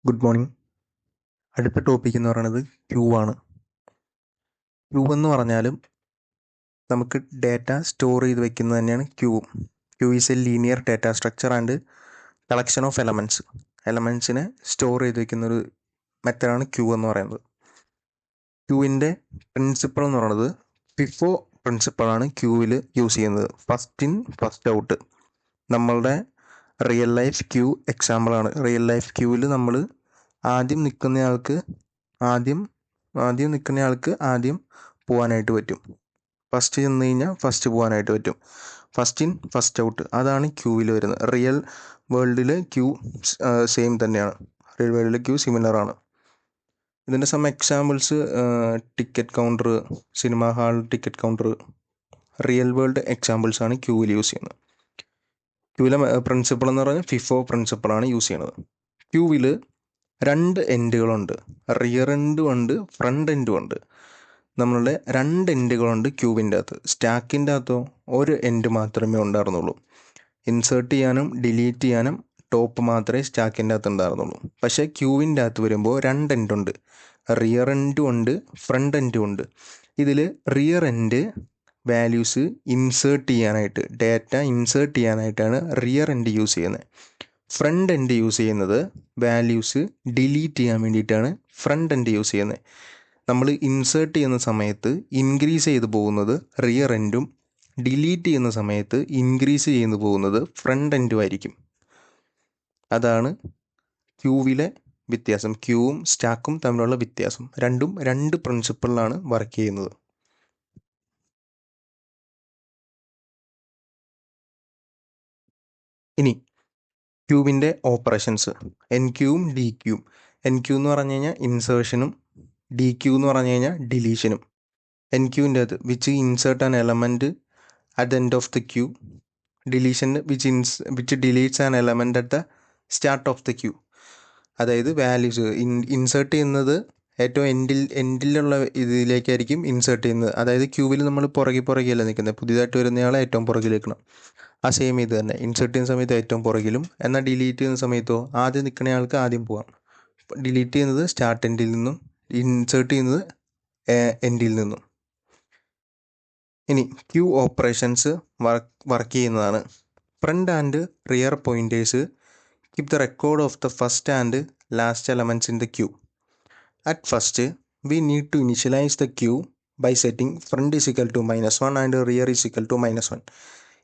Good morning. അടുത്ത topic എന്ന് പറയുന്നത് ക്യൂ ആണ്. ക്യൂ എന്ന് പറഞ്ഞാലും നമുക്ക് ഡാറ്റ സ്റ്റോർ ചെയ്ത് വെക്കുന്നത് തന്നെയാണ് queue. Queue is a linear data structure and collection of എലമെൻസിനെ സ്റ്റോർ ചെയ്ത് വെക്കുന്നൊരു മെത്തഡാണ് ക്യൂ എന്ന് പറയുന്നത്. ക്യൂവിൻ്റെ പ്രിൻസിപ്പിൾ എന്ന് പറയുന്നത് ഫിഫോ പ്രിൻസിപ്പിളാണ് ക്യൂവിൽ യൂസ് ചെയ്യുന്നത്. First in first out. നമ്മളുടെ റിയൽ ലൈഫ് ക്യൂ എക്സാമ്പിളാണ്. റിയൽ ലൈഫ് ക്യൂവിൽ നമ്മൾ ആദ്യം നിൽക്കുന്നയാൾക്ക് ആദ്യം പോകാനായിട്ട് പറ്റും. ഫസ്റ്റ് ചെന്ന് കഴിഞ്ഞാൽ ഫസ്റ്റ് പോകാനായിട്ട് പറ്റും. ഫസ്റ്റ് ഇൻ ഫസ്റ്റ് ഔട്ട്, അതാണ് ക്യൂവിൽ വരുന്നത്. റിയൽ വേൾഡിൽ ക്യൂ സെയിം തന്നെയാണ്. റിയൽ വേൾഡിൽ ക്യൂ സിമിലർ ആണ്. ഇതിൻ്റെ some examples ticket counter, cinema hall ticket counter, real world examples ആണ് ക്യൂവിൽ യൂസ് ചെയ്യുന്നത്. ക്യൂവിലെ പ്രിൻസിപ്പിൾ എന്ന് പറഞ്ഞാൽ ഫിഫോ പ്രിൻസിപ്പിളാണ് യൂസ് ചെയ്യുന്നത്. ക്യൂവിൽ രണ്ട് എൻഡുകളുണ്ട്, റിയർ എൻഡും ഉണ്ട്, ഫ്രണ്ട് എൻഡും ഉണ്ട്. നമ്മളുടെ രണ്ട് എൻഡുകളുണ്ട് ക്യൂവിൻ്റെ അകത്ത്. സ്റ്റാക്കിൻ്റെ അകത്തോ ഒരു എൻഡ് മാത്രമേ ഉണ്ടായിരുന്നുള്ളൂ. ഇൻസേർട്ട് ചെയ്യാനും ഡിലീറ്റ് ചെയ്യാനും ടോപ്പ് മാത്രമേ സ്റ്റാക്കിൻ്റെ അകത്ത് ഉണ്ടായിരുന്നുള്ളൂ. പക്ഷേ ക്യൂവിൻ്റെ അകത്ത് വരുമ്പോൾ രണ്ട് എൻഡുണ്ട്, റിയർ എൻഡും ഉണ്ട്, ഫ്രണ്ട് എൻഡും ഉണ്ട്. ഇതിൽ റിയർ എൻഡ് വാല്യൂസ് ഇൻസേർട്ട് ചെയ്യാനായിട്ട്, ഡാറ്റ ഇൻസേർട്ട് ചെയ്യാനായിട്ടാണ് റിയർ എൻഡ് യൂസ് ചെയ്യുന്നത്. ഫ്രണ്ട് എൻഡ് യൂസ് ചെയ്യുന്നത് വാല്യൂസ് ഡിലീറ്റ് ചെയ്യാൻ വേണ്ടിയിട്ടാണ് ഫ്രണ്ട് എൻഡ് യൂസ് ചെയ്യുന്നത്. നമ്മൾ ഇൻസേർട്ട് ചെയ്യുന്ന സമയത്ത് ഇൻക്രീസ് ചെയ്ത് പോകുന്നത് റിയർ എൻഡും, ഡിലീറ്റ് ചെയ്യുന്ന സമയത്ത് ഇൻക്രീസ് ചെയ്ത് പോകുന്നത് ഫ്രണ്ട് എൻഡും ആയിരിക്കും. അതാണ് ക്യൂവിലെ വ്യത്യാസം. ക്യൂവും സ്റ്റാക്കും തമ്മിലുള്ള വ്യത്യാസം. രണ്ടും രണ്ട് പ്രിൻസിപ്പിളിലാണ് വർക്ക് ചെയ്യുന്നത്. ഇനി ക്യൂവിൻ്റെ ഓപ്പറേഷൻസ്, എൻ ക്യൂവും ഡി ക്യൂവും. എൻ ക്യൂ എന്ന് പറഞ്ഞു കഴിഞ്ഞാൽ ഇൻസേർഷനും, ഡി ക്യൂ എന്ന് പറഞ്ഞു കഴിഞ്ഞാൽ ഡിലീഷനും. എൻ ക്യൂവിൻ്റെ അത് which insert an element at the end of the queue, deletion which deletes an element at the start of the queue. അതായത് വാല്യൂസ് ഇൻസേർട്ട് ചെയ്യുന്നത് ഏറ്റവും എൻഡിലുള്ള ഇതിലേക്കായിരിക്കും ഇൻസേർട്ട് ചെയ്യുന്നത്. അതായത് ക്യൂവിൽ നമ്മൾ പുറകിലല്ല നിൽക്കുന്നത്, പുതിയതായിട്ട് വരുന്നയാളെ ഏറ്റവും പുറകിലേക്കണം. ആ സെയിം ഇത് തന്നെ, ഇൻസേർട്ട് ചെയ്യുന്ന സമയത്ത് ഏറ്റവും പുറകിലും, എന്നാൽ ഡിലീറ്റ് ചെയ്യുന്ന സമയത്തോ ആദ്യം നിൽക്കുന്നയാൾക്ക് ആദ്യം പോകാം. ഡിലീറ്റ് ചെയ്യുന്നത് സ്റ്റാർട്ട് എൻഡിൽ നിന്നും, ഇൻസേർട്ട് ചെയ്യുന്നത് എൻഡിൽ നിന്നും. ഇനി ക്യൂ ഓപ്പറേഷൻസ് വർക്ക് ചെയ്യുന്നതാണ്. Front and rear pointers keep the record of the first and last elements in the queue. At first we need to initialize the queue by setting front is equal to -1 and rear is equal to -1.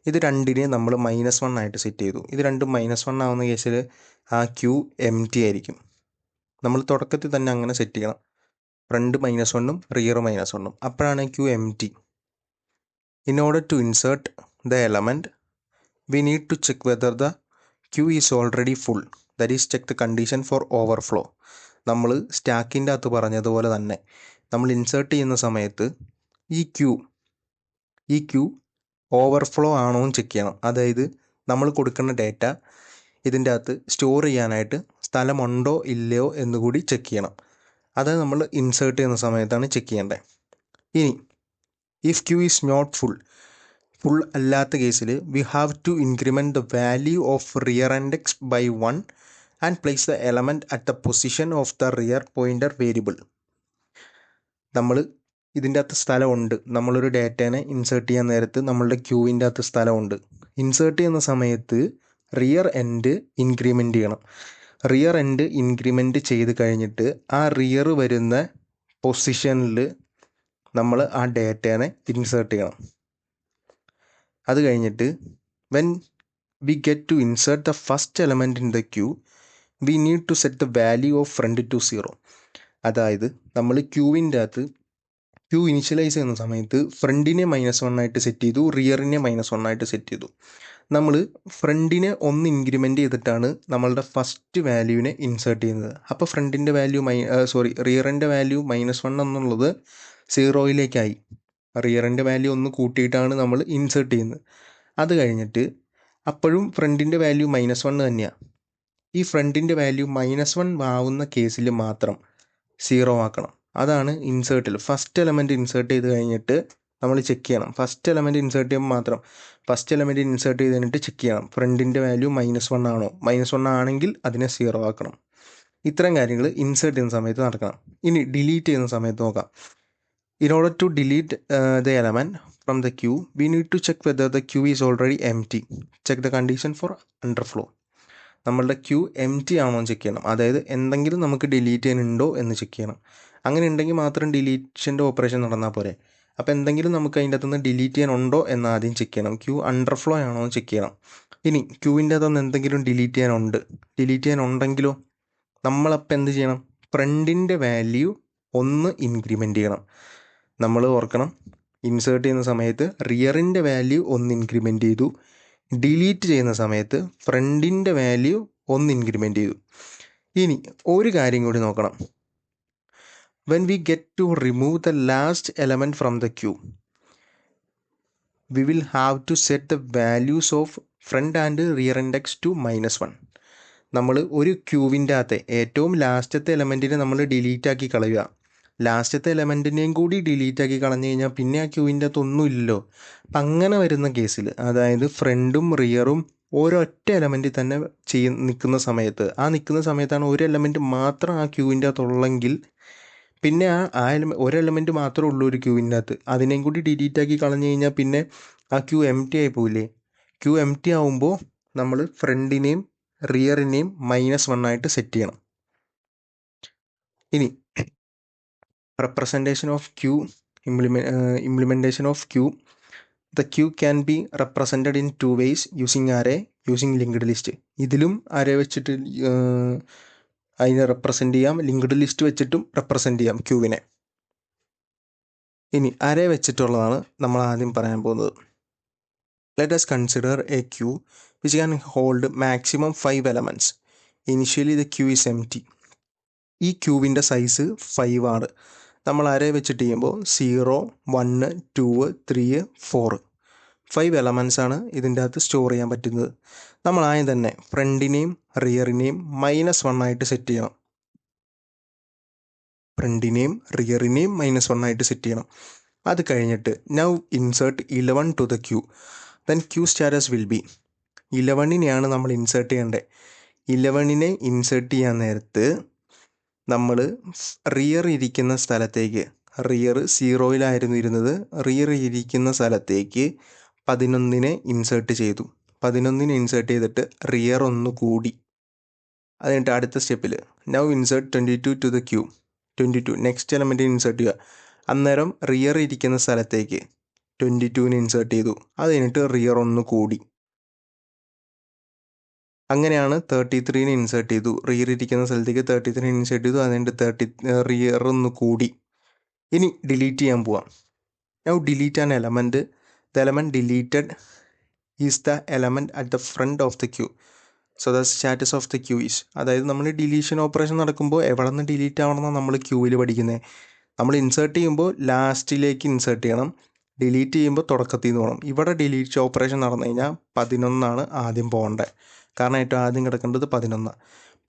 ഇത് രണ്ടിനെ നമ്മൾ -1 ആയിട്ട് set ചെയ്തു. ഇത് രണ്ടും -1 ആവുന്ന കേസിൽ ആ ക്യൂ എം ടി ആയിരിക്കും. നമ്മൾ തുടക്കത്തിൽ തന്നെ അങ്ങനെ സെറ്റ് ചെയ്യണം, ഫ്രണ്ട് -1ഉം റിയർ -1ഉം. അപ്പോഴാണ് queue empty. In order to insert the element, we need to check whether the queue is already full. That is, check the condition for overflow. നമ്മൾ സ്റ്റാക്കിൻ്റെ അകത്ത് പറഞ്ഞതുപോലെ തന്നെ നമ്മൾ ഇൻസേർട്ട് ചെയ്യുന്ന സമയത്ത് ഈ ക്യൂ ഓവർഫ്ലോ ആണോ എന്ന് ചെക്ക് ചെയ്യണം. അതായത് നമ്മൾ കൊടുക്കുന്ന ഡാറ്റ ഇതിൻ്റെ അകത്ത് സ്റ്റോർ ചെയ്യാനായിട്ട് സ്ഥലമുണ്ടോ ഇല്ലയോ എന്നുകൂടി ചെക്ക് ചെയ്യണം. അത് നമ്മൾ ഇൻസേർട്ട് ചെയ്യുന്ന സമയത്താണ് ചെക്ക് ചെയ്യേണ്ടത്. ഇനി if queue is not full അല്ലാത്ത കേസിൽ we have to increment the value of rear index by 1 and place the element at the position of the rear pointer variable. നമ്മൾ ഇതിൻ്റെ അകത്ത് സ്ഥലമുണ്ട്, നമ്മളൊരു ഡാറ്റേനെ ഇൻസേർട്ട് ചെയ്യാൻ നേരത്ത് നമ്മളുടെ ക്യൂവിൻ്റെ അകത്ത് സ്ഥലമുണ്ട്. ഇൻസേർട്ട് ചെയ്യുന്ന സമയത്ത് റിയർ എൻഡ് ഇൻക്രിമെൻറ്റ് ചെയ്യണം. റിയർ എൻഡ് ഇൻക്രിമെൻറ്റ് ചെയ്ത് കഴിഞ്ഞിട്ട് ആ റിയർ വരുന്ന പൊസിഷനിൽ നമ്മൾ ആ ഡാറ്റേനെ ഇൻസേർട്ട് ചെയ്യണം. അത് കഴിഞ്ഞിട്ട് when we get to insert the first element in the queue we need to set the value of front to 0. അതായത് നമ്മൾ ക്യൂവിൻ്റെ അകത്ത് ക്യൂ ഇനിഷ്യലൈസ് ചെയ്യുന്ന സമയത്ത് ഫ്രണ്ടിനെ -1 ആയിട്ട് സെറ്റ് ചെയ്തു, റിയറിനെ -1 ആയിട്ട് സെറ്റ് ചെയ്തു. നമ്മൾ ഫ്രണ്ടിനെ ഒന്ന് ഇൻക്രിമെൻറ്റ് ചെയ്തിട്ടാണ് നമ്മളുടെ ഫസ്റ്റ് വാല്യൂവിനെ ഇൻസേർട്ട് ചെയ്യുന്നത്. അപ്പോൾ ഫ്രണ്ടിൻ്റെ വാല്യൂ റിയറിൻ്റെ വാല്യൂ -1 എന്നുള്ളത് 0യിലേക്കായി. റിയറിൻ്റെ വാല്യൂ ഒന്ന് കൂട്ടിയിട്ടാണ് നമ്മൾ ഇൻസേർട്ട് ചെയ്യുന്നത്. അത് കഴിഞ്ഞിട്ട് അപ്പോഴും ഫ്രണ്ടിൻ്റെ വാല്യൂ -1 തന്നെയാണ്. ഈ ഫ്രണ്ടിൻ്റെ വാല്യൂ -1 ആവുന്ന കേസിൽ മാത്രം 0 ആക്കണം. അതാണ് ഇൻസേർട്ടിൽ. ഫസ്റ്റ് എലമെൻറ്റ് ഇൻസേർട്ട് ചെയ്ത് കഴിഞ്ഞിട്ട് നമ്മൾ ചെക്ക് ചെയ്യണം. ഫസ്റ്റ് എലമെൻറ്റ് ഇൻസേർട്ട് ചെയ്യുമ്പോൾ മാത്രം ഫസ്റ്റ് എലമെൻറ്റ് ഇൻസേർട്ട് ചെയ്ത് കഴിഞ്ഞിട്ട് ചെക്ക് ചെയ്യണം ഫ്രണ്ടിൻ്റെ വാല്യൂ -1 ആണോ. -1 ആണെങ്കിൽ അതിനെ 0 ആക്കണം. ഇത്തരം കാര്യങ്ങൾ ഇൻസേർട്ട് ചെയ്യുന്ന സമയത്ത് നടക്കണം. ഇനി ഡിലീറ്റ് ചെയ്യുന്ന സമയത്ത് നോക്കാം. In order to delete the element from the queue, we need to check whether the queue is already empty. Check the condition for underflow. നമ്മളുടെ ക്യൂ എം ടി ആണോ എന്ന് ചെക്ക് ചെയ്യണം. അതായത് എന്തെങ്കിലും നമുക്ക് ഡിലീറ്റ് ചെയ്യാനുണ്ടോ എന്ന് ചെക്ക് ചെയ്യണം. അങ്ങനെ ഉണ്ടെങ്കിൽ മാത്രം ഡിലീഷൻ്റെ ഓപ്പറേഷൻ നടന്നാൽ പോരെ. അപ്പോൾ എന്തെങ്കിലും നമുക്ക് അതിൻ്റെ അകത്തുനിന്ന് ഡിലീറ്റ് ചെയ്യാനുണ്ടോ എന്ന് ആദ്യം ചെക്ക് ചെയ്യണം. ക്യൂ അണ്ടർഫ്ലോ ആണോ എന്ന് ചെക്ക് ചെയ്യണം. ഇനി ക്യൂവിൻ്റെ അകത്തുനിന്ന് എന്തെങ്കിലും ഡിലീറ്റ് ചെയ്യാനുണ്ടെങ്കിലോ നമ്മളപ്പോൾ എന്ത് ചെയ്യണം? ഫ്രണ്ടിൻ്റെ വാല്യൂ 1 ഇൻക്രിമെൻറ്റ് ചെയ്യണം. നമ്മൾ ഓർക്കണം, ഇൻസേർട്ട് ചെയ്യുന്ന സമയത്ത് റിയറിൻ്റെ വാല്യൂ 1 ഇൻക്രിമെൻറ്റ് ചെയ്തു, ഡിലീറ്റ് ചെയ്യുന്ന സമയത്ത് ഫ്രണ്ടിൻ്റെ വാല്യൂ 1 ഇൻക്രിമെൻറ്റ് ചെയ്തു. ഇനി ഒരു കാര്യം കൂടി നോക്കണം. When we get to remove the last element from the queue, we will have to set the values of front and rear index to -1. നമ്മൾ ഒരു ക്യൂവിൻ്റെ അകത്തെ ഏറ്റവും ലാസ്റ്റത്തെ എലമെൻറ്റിനെ നമ്മൾ ഡിലീറ്റ് ആക്കി കളയുക. ലാസ്റ്റത്തെ എലമെൻറ്റിനെയും കൂടി ഡിലീറ്റ് ആക്കി കളഞ്ഞു കഴിഞ്ഞാൽ പിന്നെ ആ ക്യൂവിൻ്റെ അകത്ത് ഒന്നുമില്ലല്ലോ. അപ്പം അങ്ങനെ വരുന്ന കേസിൽ, അതായത് ഫ്രണ്ടും റിയറും ഒരൊറ്റ എലമെൻറ്റിൽ തന്നെ നിൽക്കുന്ന സമയത്താണ് ഒരു എലമെൻറ്റ് മാത്രം ആ ക്യൂവിൻ്റെ അകത്തുള്ളെങ്കിൽ പിന്നെ ഒരു എലമെൻറ്റ് മാത്രമേ ഉള്ളൂ ഒരു ക്യൂവിൻ്റെ അകത്ത്, അതിനെയും കൂടി ഡിലീറ്റ് ആക്കി കളഞ്ഞു കഴിഞ്ഞാൽ പിന്നെ ആ ക്യൂ എം ടി ആയി പോയില്ലേ. ക്യൂ എം ടി ആവുമ്പോൾ നമ്മൾ ഫ്രണ്ടിനെയും റിയറിനെയും -1 ആയിട്ട് സെറ്റ് ചെയ്യണം. ഇനി representation of queue, implementation of queue. The queue can be represented in 2 ways, using array, using linked list. ഇതിലും അറേ വെച്ചിട്ട് അതിനെ റെപ്രസെൻ്റ് ചെയ്യാം, ലിങ്ക്ഡ് ലിസ്റ്റ് വെച്ചിട്ടും റെപ്രസെൻ്റ് ചെയ്യാം ക്യൂവിനെ. ഇനി അറേ വെച്ചിട്ടുള്ളതാണ് നമ്മൾ ആദ്യം പറയാൻ പോകുന്നത്. Let us consider a queue which can hold maximum 5 elements. Initially the queue is empty. ഈ ക്യൂവിൻ്റെ സൈസ് 5 ആണ്. നമ്മൾ അറേ വെച്ചിട്ട് ചെയ്യുമ്പോൾ 0, 1, 2, 3, 4 5 എലമെൻറ്റ്സ് ആണ് ഇതിൻ്റെ അകത്ത് സ്റ്റോർ ചെയ്യാൻ പറ്റുന്നത്. നമ്മൾ ആദ്യം തന്നെ ഫ്രണ്ടിനെയും റിയറിനെയും -1 ആയിട്ട് സെറ്റ് ചെയ്യണം. അത് കഴിഞ്ഞിട്ട് now insert 11 to the queue. Then queue status will be 11നെയാണ് നമ്മൾ ഇൻസേർട്ട് ചെയ്യേണ്ടത്. 11നെ ഇൻസേർട്ട് ചെയ്യാൻ നേരത്ത് നമ്മൾ റിയർ ഇരിക്കുന്ന സ്ഥലത്തേക്ക്, റിയർ 0-ലായിരുന്നു ഇരുന്നത്, റിയർ ഇരിക്കുന്ന സ്ഥലത്തേക്ക് 11നെ ഇൻസേർട്ട് ചെയ്തു. 11നെ ഇൻസേർട്ട് ചെയ്തിട്ട് റിയർ 1 കൂടി. അത് കഴിഞ്ഞിട്ട് അടുത്ത സ്റ്റെപ്പിൽ now insert 22 to the queue. 22 next element insert ചെയ്യുക. അന്നേരം റിയർ ഇരിക്കുന്ന സ്ഥലത്തേക്ക് 22നെ ഇൻസേർട്ട് ചെയ്തു. അത് കഴിഞ്ഞിട്ട് റിയർ 1 കൂടി. അങ്ങനെയാണ് 33നെ ഇൻസേർട്ട് ചെയ്തു. റിയർ ഇരിക്കുന്ന സ്ഥലത്തേക്ക് 33നെ ഇൻസേർട്ട് ചെയ്തു. അതുകൊണ്ട് റിയർ 1 കൂടി. ഇനി ഡിലീറ്റ് ചെയ്യാൻ പോവാം. Now delete an element. The element deleted is the element at the front of the queue. So the status of the queue is, അതായത് നമ്മൾ ഡിലീഷൻ ഓപ്പറേഷൻ നടക്കുമ്പോൾ എവിടെ നിന്ന് ഡിലീറ്റ് ആവണമെന്നാണ് നമ്മൾ ക്യൂവിൽ പഠിക്കുന്നത്. നമ്മൾ ഇൻസേർട്ട് ചെയ്യുമ്പോൾ ലാസ്റ്റിലേക്ക് ഇൻസേർട്ട് ചെയ്യണം, ഡിലീറ്റ് ചെയ്യുമ്പോൾ തുടക്കത്തിൽ നിന്ന് പോകണം. ഇവിടെ ഡിലീറ്റ് ഓപ്പറേഷൻ നടന്നു കഴിഞ്ഞാൽ 11 ആദ്യം പോകേണ്ടത്. കാരണം ഏറ്റവും ആദ്യം കിടക്കേണ്ടത് 11.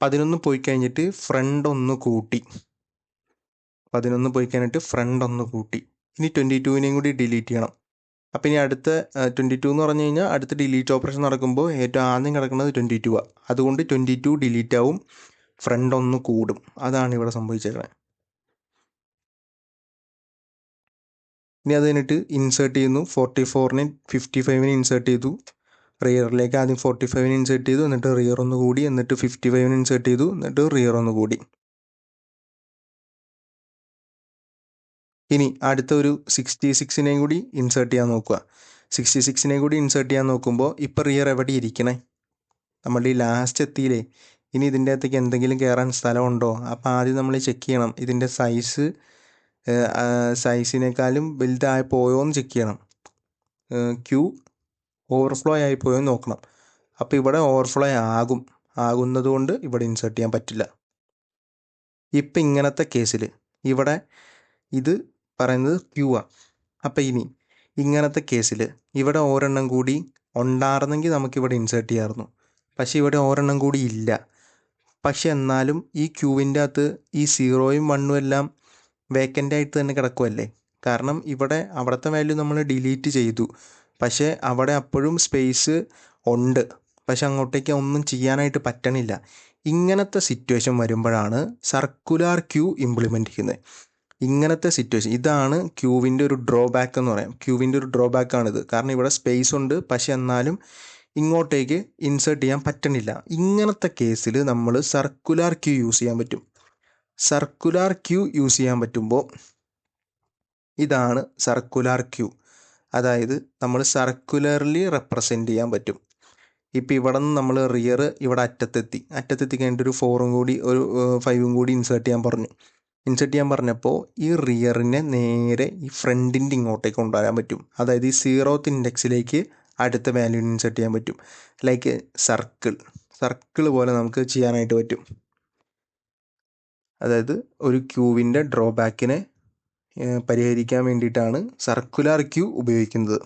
11 പോയി കഴിഞ്ഞിട്ട് ഫ്രണ്ട് 1 കൂട്ടി. 11 പോയി കഴിഞ്ഞിട്ട് ഫ്രണ്ട് 1 കൂട്ടി. ഇനി 22നെയും കൂടി ഡിലീറ്റ് ചെയ്യണം. അപ്പം ഇനി അടുത്ത 22 എന്ന് പറഞ്ഞു കഴിഞ്ഞാൽ അടുത്ത ഡിലീറ്റ് ഓപ്പറേഷൻ നടക്കുമ്പോൾ ഏറ്റവും ആദ്യം കിടക്കുന്നത് 22 ആണ്. അതുകൊണ്ട് 22 ഡിലീറ്റ് ആവും, ഫ്രണ്ട് 1 കൂടും. അതാണ് ഇവിടെ സംഭവിച്ചേക്കുന്നത്. ഇനി അത് കഴിഞ്ഞിട്ട് ഇൻസേർട്ട് ചെയ്യുന്നു. 44നെ 55നെ ഇൻസേർട്ട് ചെയ്തു. റിയറിലേക്ക് ആദ്യം 45നെ ഇൻസേർട്ട് ചെയ്തു, എന്നിട്ട് റിയർ 1 കൂടി, എന്നിട്ട് 55നെ ഇൻസേർട്ട് ചെയ്തു, എന്നിട്ട് റിയർ 1 കൂടി. ഇനി അടുത്ത ഒരു 66നെയും കൂടി ഇൻസേർട്ട് ചെയ്യാൻ നോക്കുക. 66നെയും കൂടി ഇൻസേർട്ട് ചെയ്യാൻ നോക്കുമ്പോൾ ഇപ്പോൾ റിയർ എവിടെ ഇരിക്കണേ? നമ്മളുടെ ഈ ലാസ്റ്റ് എത്തിയില്ലേ. ഇനി ഇതിൻ്റെ അകത്തേക്ക് എന്തെങ്കിലും കയറാൻ സ്ഥലമുണ്ടോ? അപ്പോൾ ആദ്യം നമ്മൾ ചെക്ക് ചെയ്യണം ഇതിൻ്റെ സൈസിനേക്കാളും വലുതായി പോയോ എന്ന് ചെക്ക് ചെയ്യണം. ക്യൂ ഓവർഫ്ലോ ആയി പോയോ എന്ന് നോക്കണം. അപ്പോൾ ഇവിടെ ഓവർഫ്ലോ ആകുന്നത് കൊണ്ട് ഇവിടെ ഇൻസേർട്ട് ചെയ്യാൻ പറ്റില്ല. ഇപ്പം ഇങ്ങനത്തെ കേസിൽ ഇവിടെ ഇത് പറയുന്നത് ക്യൂ ആണ്. അപ്പം ഇനി ഇങ്ങനത്തെ കേസിൽ ഇവിടെ ഒരെണ്ണം കൂടി ഉണ്ടായിരുന്നെങ്കിൽ നമുക്കിവിടെ ഇൻസേർട്ട് ചെയ്യാമായിരുന്നു. പക്ഷേ ഇവിടെ ഒരെണ്ണം കൂടി ഇല്ല. പക്ഷെ എന്നാലും ഈ ക്യൂവിൻ്റെ അകത്ത് ഈ 0ഉം 1ഉം എല്ലാം വേക്കൻ്റ് ആയിട്ട് തന്നെ കിടക്കുമല്ലേ. കാരണം ഇവിടെ അവിടുത്തെ വാല്യൂ നമ്മൾ ഡിലീറ്റ് ചെയ്തു, പക്ഷേ അവിടെ അപ്പോഴും സ്പേസ് ഉണ്ട്. പക്ഷെ അങ്ങോട്ടേക്ക് ഒന്നും ചെയ്യാനായിട്ട് പറ്റണില്ല. ഇങ്ങനത്തെ സിറ്റുവേഷൻ വരുമ്പോഴാണ് സർക്കുലാർ ക്യൂ ഇംപ്ലിമെൻ്റ് ചെയ്യുന്നത്. ഇങ്ങനത്തെ സിറ്റുവേഷൻ, ഇതാണ് ക്യൂവിൻ്റെ ഒരു ഡ്രോബാക്ക് എന്ന് പറയാം. ക്യൂവിൻ്റെ ഒരു ഡ്രോബാക്കാണിത്. കാരണം ഇവിടെ സ്പേസ് ഉണ്ട്, പക്ഷെ എന്നാലും ഇങ്ങോട്ടേക്ക് ഇൻസേർട്ട് ചെയ്യാൻ പറ്റണില്ല. ഇങ്ങനത്തെ കേസിൽ നമ്മൾ സർക്കുലാർ ക്യൂ യൂസ് ചെയ്യാൻ പറ്റും. സർക്കുലാർ ക്യൂ യൂസ് ചെയ്യാൻ പറ്റുമ്പോൾ ഇതാണ് സർക്കുലാർ ക്യൂ. അതായത് നമ്മൾ സർക്കുലർലി റെപ്രസെൻ്റ് ചെയ്യാൻ പറ്റും. ഇപ്പോൾ ഇവിടെ നിന്ന് നമ്മൾ റിയർ ഇവിടെ അറ്റത്തെത്തി കഴിഞ്ഞിട്ട് ഒരു 4 കൂടി ഒരു 5 കൂടി ഇൻസേർട്ട് ചെയ്യാൻ പറഞ്ഞപ്പോൾ ഈ റിയറിനെ നേരെ ഈ ഫ്രണ്ടിൻ്റെ ഇങ്ങോട്ടേക്ക് കൊണ്ടുവരാൻ പറ്റും. അതായത് ഈ 0th ഇൻഡെക്സിലേക്ക് അടുത്ത വാല്യൂ ഇൻസേർട്ട് ചെയ്യാൻ പറ്റും. ലൈക്ക് സർക്കിൾ പോലെ നമുക്ക് ചെയ്യാനായിട്ട് പറ്റും. അതായത് ഒരു ക്യൂവിൻ്റെ ഡ്രോബാക്കിനെ പരിഹരിക്കാൻ വേണ്ടിയിട്ടാണ് സർക്കുലാർ ക്യൂ ഉപയോഗിക്കുന്നത്.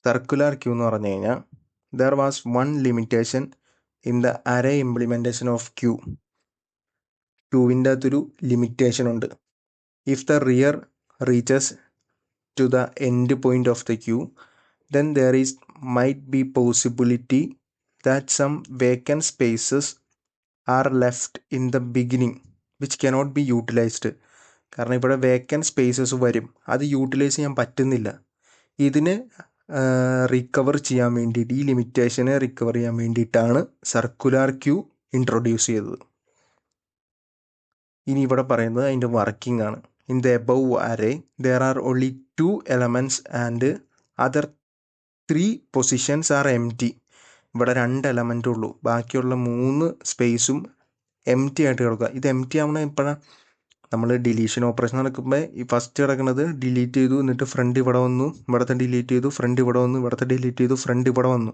സർക്കുലാർ ക്യൂ എന്ന് പറഞ്ഞു കഴിഞ്ഞാൽ there was one limitation in the array implementation of queue. ക്യൂവിൻ്റെ അകത്തൊരു ലിമിറ്റേഷൻ ഉണ്ട്. If the rear reaches to the end point of the queue, then there is might be possibility that some vacant spaces are left in the beginning which cannot be utilized. കാരണം ഇവിടെ vacant spaces വരും, അത് utilise ചെയ്യാൻ പറ്റുന്നില്ല. ഇതിനെ recover ചെയ്യാൻ വേണ്ടിയിട്ട്, ഈ ലിമിറ്റേഷനെ റിക്കവർ ചെയ്യാൻ വേണ്ടിയിട്ടാണ് സർക്കുലാർ ക്യൂ ഇൻട്രൊഡ്യൂസ് ചെയ്തത്. ഇനി ഇവിടെ പറയുന്നത് അതിൻ്റെ വർക്കിംഗ് ആണ്. In the above array there are only 2 elements and other 3 positions are empty. ഇവിടെ 2 എലമെൻ്റ് ഉള്ളൂ, ബാക്കിയുള്ള 3 സ്പേസും എംറ്റി ആയിട്ട് കിടക്കുക. ഇത് എംറ്റി ആവണ എപ്പോഴാണ്? നമ്മൾ ഡിലീഷൻ ഓപ്പറേഷൻ നടക്കുമ്പോൾ ഈ ഫസ്റ്റ് കിടക്കുന്നത് ഡിലീറ്റ് ചെയ്തു, എന്നിട്ട് ഫ്രണ്ട് ഇവിടെ വന്നു, ഇവിടത്തെ ഡിലീറ്റ് ചെയ്തു, ഫ്രണ്ട് ഇവിടെ വന്നു, ഇവിടത്തെ ഡിലീറ്റ് ചെയ്തു, ഫ്രണ്ട് ഇവിടെ വന്നു.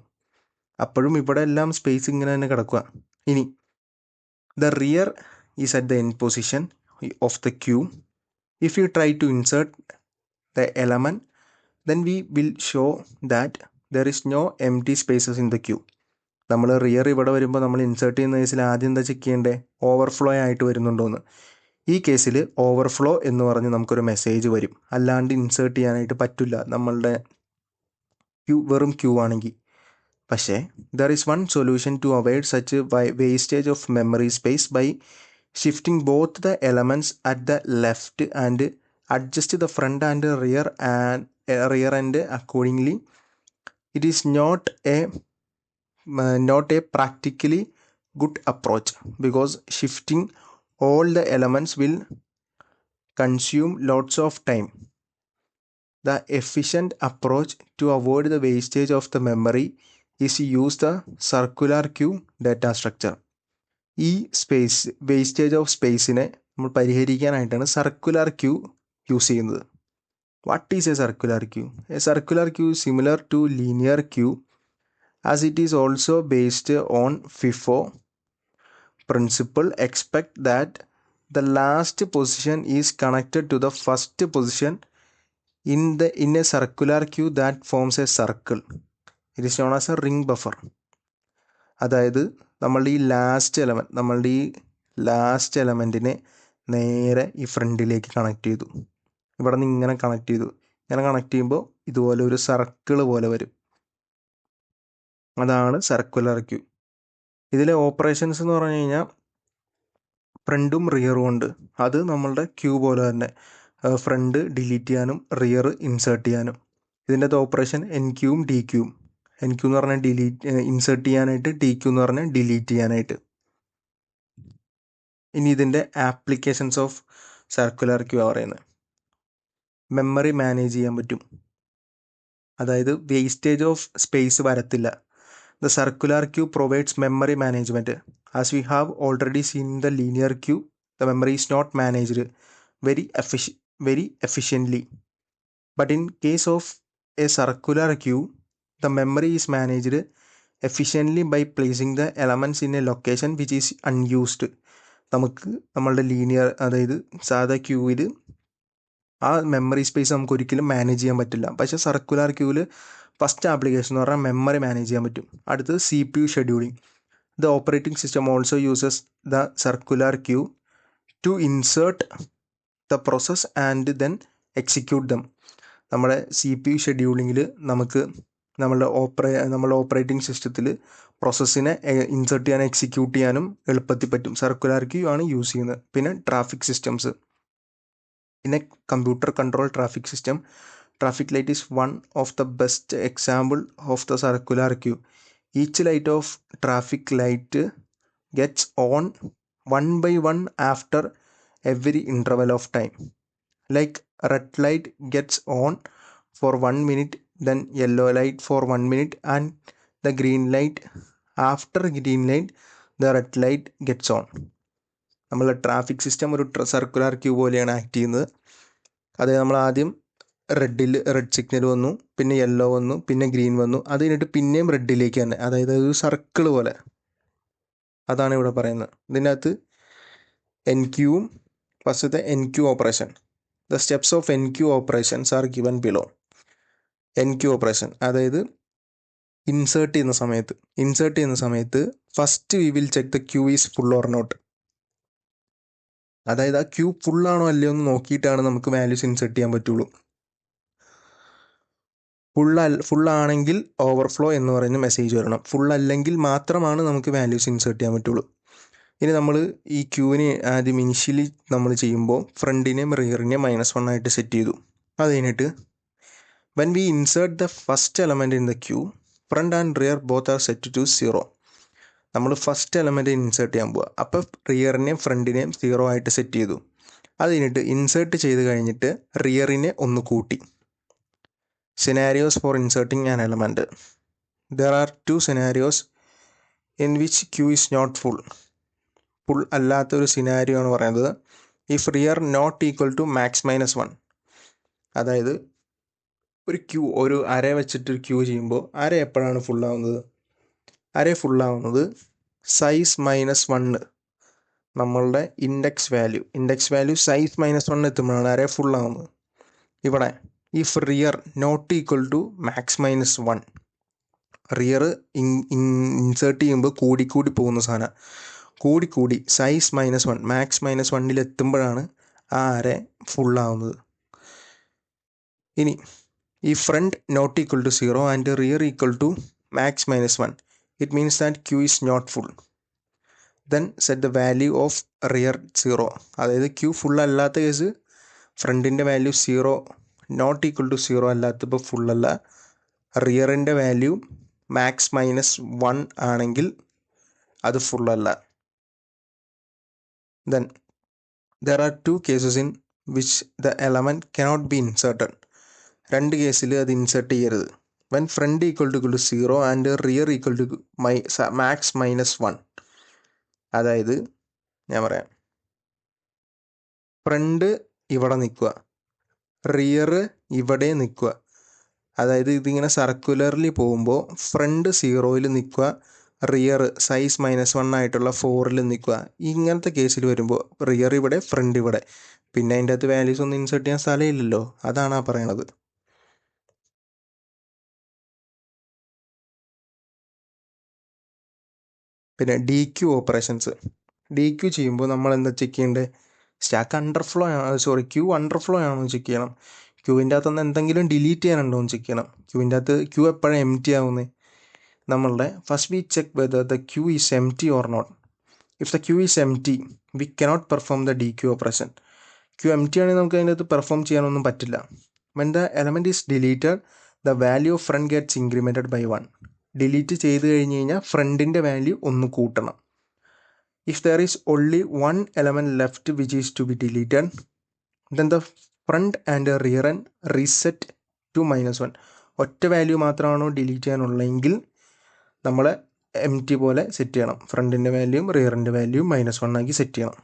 അപ്പോഴും ഇവിടെ എല്ലാം സ്പേസ് ഇങ്ങനെ തന്നെ കിടക്കുക. ഇനി the rear is at the end position of the queue. If you try to insert the element, then we will show that there is no empty spaces in the queue. നമ്മൾ rear ഇവിടെ വരുമ്പോൾ നമ്മൾ insert ചെയ്യുന്ന കേസിൽ ആദ്യം എന്താ check ചെയ്യേണ്ടത്? Overflow ആയിട്ട് വരുന്നുണ്ടോ എന്ന്. ഈ കേസിൽ ഓവർഫ്ലോ എന്ന് പറഞ്ഞ് നമുക്കൊരു മെസ്സേജ് വരും, അല്ലാണ്ട് ഇൻസേർട്ട് ചെയ്യാനായിട്ട് പറ്റില്ല നമ്മളുടെ ക്യൂ വെറും ക്യൂ ആണെങ്കിൽ. പക്ഷേ there is one solution to avoid such wastage of memory space by shifting both the elements at the left and adjust the front and rear end accordingly. It is not a practically good approach because shifting all the elements will consume lots of time. The efficient approach to avoid the wastage of the memory is to use the circular queue data structure. ഈ wastage of സ്പേസിനെ നമ്മൾ പരിഹരിക്കാനായിട്ടാണ് circular queue use ചെയ്യുന്നത്. What is a circular queue? A circular queue similar to linear queue as it is also based on FIFO principle. Expect that the last position is connected to the first position in a circular queue that forms a circle. It is known as a ring buffer. അതായത് നമ്മളുടെ ഈ last എലമെൻറ്റിനെ നേരെ ഈ ഫ്രണ്ടിലേക്ക് connect ചെയ്തു, ഇവിടെ നിന്ന് ഇങ്ങനെ കണക്ട് ചെയ്തു. ഇങ്ങനെ കണക്ട് ചെയ്യുമ്പോൾ ഇതുപോലെ ഒരു സർക്കിൾ പോലെ വരും. അതാണ് സർക്കുലർ ക്യൂ. ഇതിലെ ഓപ്പറേഷൻസ് എന്ന് പറഞ്ഞു കഴിഞ്ഞാൽ ഫ്രണ്ടും റിയറും ഉണ്ട്. അത് നമ്മളുടെ ക്യൂ പോലെ തന്നെ ഫ്രണ്ട് ഡിലീറ്റ് ചെയ്യാനും റിയർ ഇൻസേർട്ട് ചെയ്യാനും. ഇതിൻ്റെ ഓപ്പറേഷൻ NQ ഉം DQ ഉം. NQ എന്ന് പറഞ്ഞാൽ ഇൻസേർട്ട് ചെയ്യാനായിട്ട്, DQ എന്ന് പറഞ്ഞാൽ ഡിലീറ്റ് ചെയ്യാനായിട്ട്. ഇനി ഇതിൻ്റെ ആപ്ലിക്കേഷൻസ് ഓഫ് സർക്കുലർ ക്യൂ പറയുന്നത്, മെമ്മറി മാനേജ് ചെയ്യാൻ പറ്റും. അതായത് വേസ്റ്റേജ് ഓഫ് സ്പേസ് വരത്തില്ല. The circular queue provides memory management. As we have already seen the linear queue, the memory is not managed very efficiently. But in case of a circular queue, the memory is managed efficiently by placing the elements in a location which is unused. നമുക്ക് നമ്മളുടെ അതായത് സാധാ ക്യൂവിൽ ആ memory space നമുക്ക് ഒരിക്കലും manage ചെയ്യാൻ പറ്റില്ല. പക്ഷേ സർക്കുലർ ക്യൂവിൽ ഫസ്റ്റ് ആപ്ലിക്കേഷൻ എന്ന് പറഞ്ഞാൽ മെമ്മറി മാനേജ് ചെയ്യാൻ പറ്റും. അടുത്തത് CPU scheduling. The operating system also uses the circular queue to insert the process and then execute them. നമ്മുടെ CPU ഷെഡ്യൂളിങ്ങിൽ നമുക്ക് നമ്മളുടെ ഓപ്പറേറ്റിംഗ് സിസ്റ്റത്തിൽ പ്രോസസ്സിനെ ഇൻസേർട്ട് ചെയ്യാനും എക്സിക്യൂട്ട് ചെയ്യാനും എളുപ്പത്തിൽ പറ്റും. സർക്കുലർ ക്യൂ ആണ് യൂസ് ചെയ്യുന്നത്. പിന്നെ ട്രാഫിക് സിസ്റ്റംസ്, പിന്നെ computer control traffic system. Traffic light is one of the best example of the circular queue. Each light of traffic light gets on one by one after every interval of time. Like red light gets on for 1 minute, then yellow light for 1 minute, and the green light. After green light, the red light gets on. നമ്മളെ traffic system ഒരു circular Q പോലെയാണ് act ചെയ്യുന്നത്. അതായത് നമ്മൾ ആദ്യം red signal വന്നു, പിന്നെ yellow വന്നു, പിന്നെ ഗ്രീൻ വന്നു, അത് കഴിഞ്ഞിട്ട് പിന്നെയും റെഡിലേക്ക് തന്നെ, അതായത് ഒരു സർക്കിൾ പോലെ. അതാണ് ഇവിടെ പറയുന്നത്. ഇതിനകത്ത് എൻ ക്യൂവും ഫസ്റ്റത്തെ enqueue operation. The steps of enqueue operations are given below. Enqueue operation അതായത് ഇൻസേർട്ട് ചെയ്യുന്ന സമയത്ത് first we will check the queue is full or not. അതായത് ആ ക്യൂ ഫുള്ളാണോ അല്ലയോ എന്ന് നോക്കിയിട്ടാണ് നമുക്ക് വാല്യൂസ് ഇൻസേർട്ട് ചെയ്യാൻ പറ്റുള്ളൂ. ഫുള്ളാണെങ്കിൽ ഓവർഫ്ലോ എന്ന് പറയുന്ന മെസ്സേജ് വരണം. ഫുള്ളല്ലെങ്കിൽ മാത്രമാണ് നമുക്ക് വാല്യൂസ് ഇൻസേർട്ട് ചെയ്യാൻ പറ്റുള്ളൂ. ഇനി നമ്മൾ ഈ ക്യൂവിന് ആദ്യം ഇനിഷ്യലി നമ്മൾ ചെയ്യുമ്പോൾ ഫ്രണ്ടിനെയും റിയറിനെയും -1 ആയിട്ട് സെറ്റ് ചെയ്തു. അത് കഴിഞ്ഞിട്ട് when we insert the first element in the queue, front and rear both are set to 0. നമ്മൾ ഫസ്റ്റ് എലമെൻറ്റ് ഇൻസേർട്ട് ചെയ്യാൻ പോവുക. അപ്പോൾ റിയറിനെയും ഫ്രണ്ടിനെയും 0 ആയിട്ട് സെറ്റ് ചെയ്തു. അത് കഴിഞ്ഞിട്ട് ഇൻസേർട്ട് ചെയ്ത് കഴിഞ്ഞിട്ട് റിയറിനെ ഒന്ന് കൂട്ടി. Scenarios for inserting an element. There are 2 scenarios in which queue is not full. Full അല്ലാത്തൊരു സിനാരിയോ ആണ് പറയുന്നത്. If rear not equal to max -1. അതായത് ഒരു അര വെച്ചിട്ടൊരു ക്യൂ ചെയ്യുമ്പോൾ അര എപ്പോഴാണ് ഫുള്ളാവുന്നത്? അര ഫുള്ളാവുന്നത് സൈസ് -1, നമ്മളുടെ ഇൻഡെക്സ് വാല്യൂ സൈസ് -1 എത്തുമ്പോഴാണ് അര ഫുള്ളാവുന്നത്. ഇവിടെ if rear not equal to max -1, rear insert ചെയ്യുമ്പോൾ കൂടി പോകുന്ന സാധനം, കൂടി സൈസ് -1 മാക്സ് -1 എത്തുമ്പോഴാണ് ആ അര ഫുള്ളാവുന്നത്. ഇനി ഈ front not equal to 0 and rear equal to max -1, it means that queue is not full. Then set the value of rear 0. അതായത് ക്യൂ ഫുൾ അല്ലാത്ത കേസ് ഫ്രണ്ടിൻ്റെ വാല്യൂ 0, നോട്ട് ഈക്വൽ ടു 0 അല്ലാത്തപ്പോൾ ഫുള്ളല്ല. റിയറിൻ്റെ വാല്യൂ മാക്സ് -1 ആണെങ്കിൽ അത് ഫുള്ളല്ല. Then there are 2 cases in which the element cannot be inserted. 2 കേസിൽ അത് ഇൻസേർട്ട് ചെയ്യരുത്. when front equal to 0 and rear equal to max -1. അതായത് ഞാൻ പറയാം, ഫ്രണ്ട് ഇവിടെ നിൽക്കുക, റിയർ ഇവിടെ നിൽക്കുക. അതായത് ഇതിങ്ങനെ സർക്കുലർലി പോകുമ്പോൾ ഫ്രണ്ട് 0-ൽ നിൽക്കുക, റിയർ സൈസ് -1 ആയിട്ടുള്ള 4-ൽ നിൽക്കുക. ഇങ്ങനത്തെ കേസിൽ വരുമ്പോൾ റിയർ ഇവിടെ, ഫ്രണ്ട് ഇവിടെ, പിന്നെ അതിൻ്റെ അകത്ത് വാല്യൂസ് ഒന്നും ഇൻസേർട്ട് ചെയ്യാൻ സ്ഥലമില്ലല്ലോ. അതാണ് ആ പറയണത്. പിന്നെ DQ ഓപ്പറേഷൻസ്. DQ ചെയ്യുമ്പോൾ നമ്മൾ എന്താ ചെക്ക് ചെയ്യേണ്ടത്? സ്റ്റാക്ക് അണ്ടർഫ്ലോ ക്യൂ അണ്ടർഫ്ലോ ആണോ ചെക്ക് ചെയ്യണം. ക്യൂവിൻ്റെ അകത്തുനിന്ന് എന്തെങ്കിലും ഡിലീറ്റ് ചെയ്യാനുണ്ടോ എന്ന് ചെക്ക് ചെയ്യണം. ക്യൂവിൻ്റെ അകത്ത് ക്യൂ എപ്പോഴാണ് എംറ്റി ആവുന്നത്? നമ്മളുടെ first we check whether the queue is empty or not. If the queue is empty we cannot perform the DQ operation. Queue empty ആണെങ്കിൽ നമുക്ക് അതിൻ്റെ അകത്ത് പെർഫോം ചെയ്യാനൊന്നും പറ്റില്ല. When the element is deleted the value of front gets incremented by 1. Delete ചെയ്ത് കഴിഞ്ഞ് കഴിഞ്ഞാൽ ഫ്രണ്ടിൻ്റെ വാല്യൂ ഒന്ന് കൂട്ടണം. If there is only 1 element left which is to be deleted then the front and rear and reset to -1. ഒറ്റ value മാത്രമാണോ delete ചെയ്യാനുള്ളതെങ്കിൽ നമ്മൾ എംറ്റി പോലെ സെറ്റ് ചെയ്യണം. ഫ്രണ്ടിൻ്റെ വാല്യൂയും റിയറിൻ്റെ വാല്യൂയും -1 ആക്കി സെറ്റ് ചെയ്യണം.